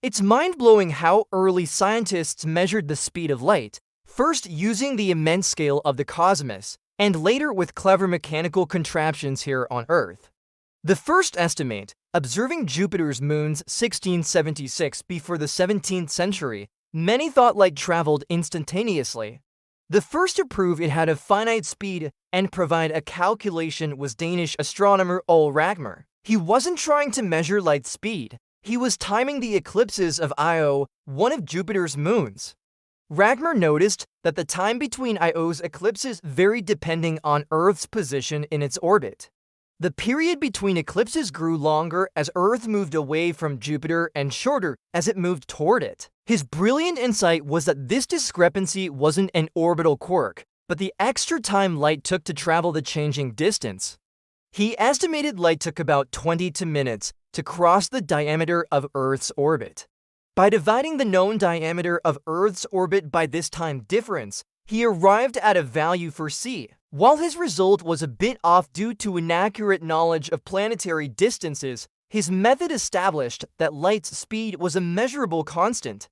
It's mind-blowing how early scientists measured the speed of light, first using the immense scale of the cosmos, and later with clever mechanical contraptions here on Earth. The first estimate, observing Jupiter's moons 1676 before the 17th century, many thought light traveled instantaneously. The first to prove it had a finite speed and provide a calculation was Danish astronomer Ole Ragmar. He wasn't trying to measure light speed. He was timing the eclipses of Io, one of Jupiter's moons. Ragmar noticed that the time between Io's eclipses varied depending on Earth's position in its orbit. The period between eclipses grew longer as Earth moved away from Jupiter and shorter as it moved toward it. His brilliant insight was that this discrepancy wasn't an orbital quirk, but the extra time light took to travel the changing distance. He estimated light took about 22 minutes to cross the diameter of Earth's orbit. By dividing the known diameter of Earth's orbit by this time difference, he arrived at a value for c. While his result was a bit off due to inaccurate knowledge of planetary distances, his method established that light's speed was a measurable constant.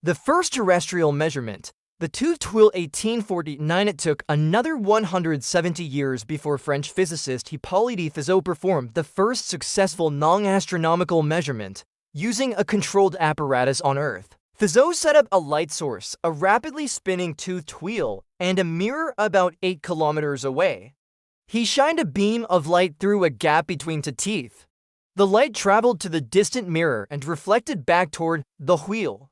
The first terrestrial measurement, the Touvre Tuile 1849, it took another 170 years before French physicist Hippolyte Fizeau performed the first successful non-astronomical measurement, using a controlled apparatus on Earth. Fizeau set up a light source, a rapidly spinning Touvre Tuile, and a mirror about 8 kilometers away. He shined a beam of light through a gap between two teeth. The light traveled to the distant mirror and reflected back toward the wheel.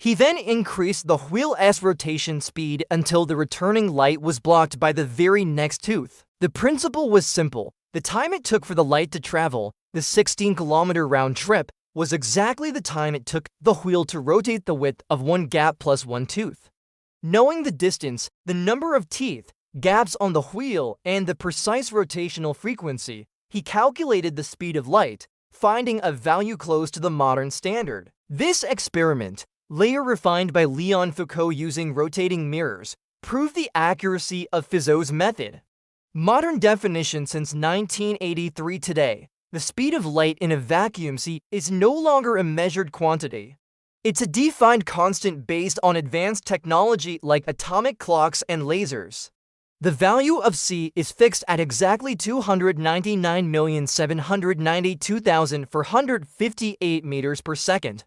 He then increased the wheel's rotation speed until the returning light was blocked by the very next tooth. The principle was simple. The time it took for the light to travel, the 16-kilometer round trip, was exactly the time it took the wheel to rotate the width of one gap plus one tooth. Knowing the distance, the number of teeth, gaps on the wheel, and the precise rotational frequency, he calculated the speed of light, finding a value close to the modern standard. This experiment, later refined by Leon Foucault using rotating mirrors, proved the accuracy of Fizeau's method. Modern definition since 1983 today. The speed of light in a vacuum is no longer a measured quantity. It's a defined constant based on advanced technology like atomic clocks and lasers. The value of c is fixed at exactly 299,792,458 meters per second.